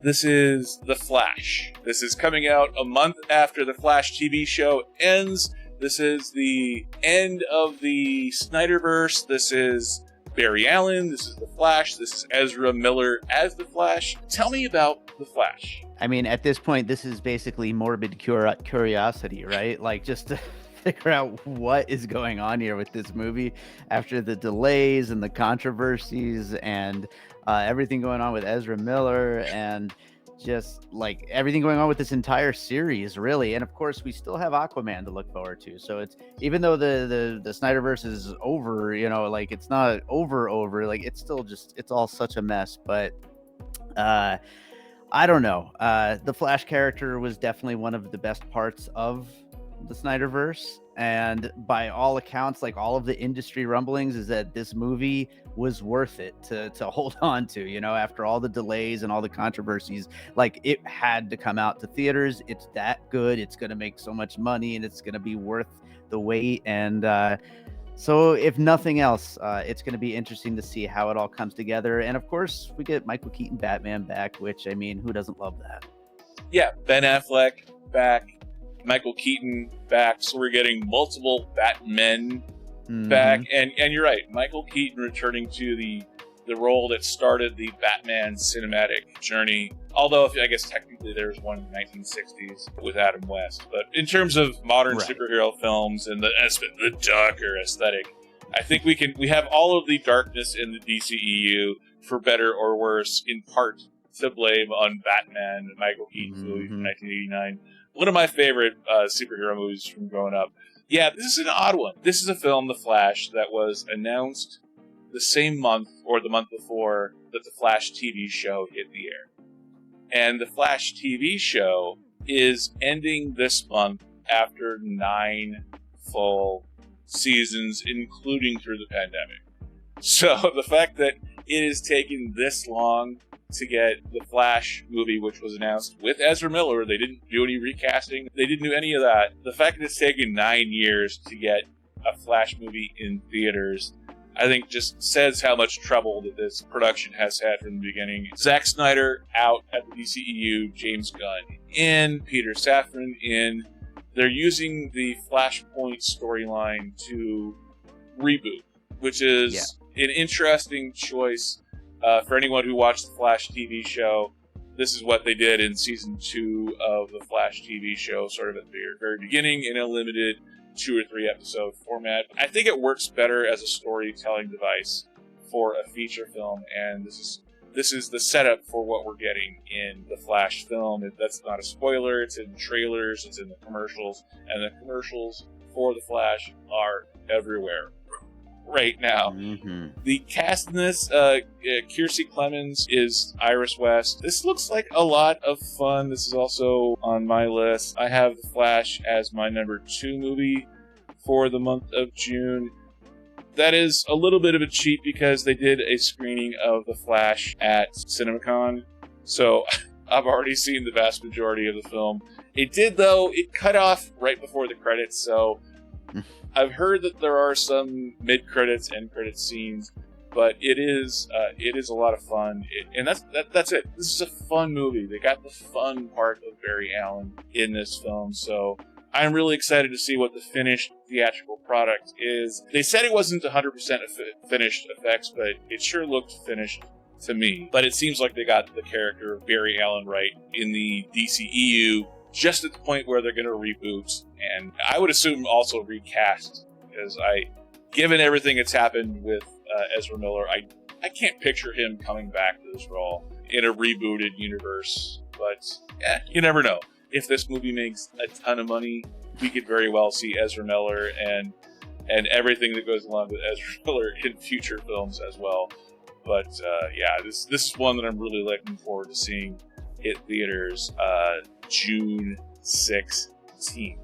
This is The Flash. This is coming out a month after the Flash TV show ends. This is the end of the Snyderverse. This is Barry Allen. This is The Flash. This is Ezra Miller as The Flash. Tell me about The Flash. I mean, at this point, this is basically morbid curiosity, right? Like, just to figure out what is going on here with this movie after the delays and the controversies and everything going on with Ezra Miller and just like everything going on with this entire series, really. And of course, we still have Aquaman to look forward to. So it's, even though the Snyderverse is over, you know, like it's not over, like it's still just, it's all such a mess. But I don't know. The Flash character was definitely one of the best parts of the Snyderverse, and by all accounts, like all of the industry rumblings is that this movie was worth it to hold on to, you know, after all the delays and all the controversies. Like, it had to come out to theaters. It's that good. It's going to make so much money, and it's going to be worth the wait. And so if nothing else, it's going to be interesting to see how it all comes together. And of course, we get Michael Keaton Batman back, which, I mean, who doesn't love that? Yeah, Ben Affleck back, Michael Keaton back, so we're getting multiple Batmen back. And you're right, Michael Keaton returning to the role that started the Batman cinematic journey. Although, I guess technically there's one in the 1960s with Adam West. But in terms of modern superhero films and the darker aesthetic, I think we have all of the darkness in the DCEU, for better or worse, in part to blame on Batman and Michael Keaton's movie from 1989. One of my favorite superhero movies from growing up. Yeah, this is an odd one. This is a film, The Flash, that was announced the same month or the month before that the Flash TV show hit the air. And the Flash TV show is ending this month after 9 full seasons, including through the pandemic. So the fact that it has taken this long to get the Flash movie, which was announced with Ezra Miller, they didn't do any recasting, they didn't do any of that. The fact that it's taken 9 years to get a Flash movie in theaters, I think just says how much trouble that this production has had from the beginning. Zach Snyder out at the DCEU, James Gunn in, Peter Safarin in. They're using the Flashpoint storyline to reboot, which is an interesting choice. For anyone who watched the Flash TV show, this is what they did in season 2 of the Flash TV show, sort of at the very beginning, in a limited 2 or 3 episode format. I think it works better as a storytelling device for a feature film, and this is the setup for what we're getting in the Flash film. That's not a spoiler. It's in trailers, it's in the commercials, and the commercials for the Flash are everywhere right now. The cast in this, Kiersey Clemons is Iris West. This looks like a lot of fun. This is also on my list. I have The Flash as my number 2 movie for the month of June. That is a little bit of a cheat because they did a screening of The Flash at CinemaCon. So I've already seen the vast majority of the film. It did, though, it cut off right before the credits, so I've heard that there are some mid-credits, end-credits scenes, but it is a lot of fun. And that's it. This is a fun movie. They got the fun part of Barry Allen in this film, so I'm really excited to see what the finished theatrical product is. They said it wasn't 100% finished effects, but it sure looked finished to me. But it seems like they got the character of Barry Allen right in the DCEU, just at the point where they're going to reboot, and I would assume also recast, because given everything that's happened with Ezra Miller, I can't picture him coming back to this role in a rebooted universe, but you never know. If this movie makes a ton of money, we could very well see Ezra Miller and everything that goes along with Ezra Miller in future films as well. But this is one that I'm really looking forward to seeing hit theaters June 16th.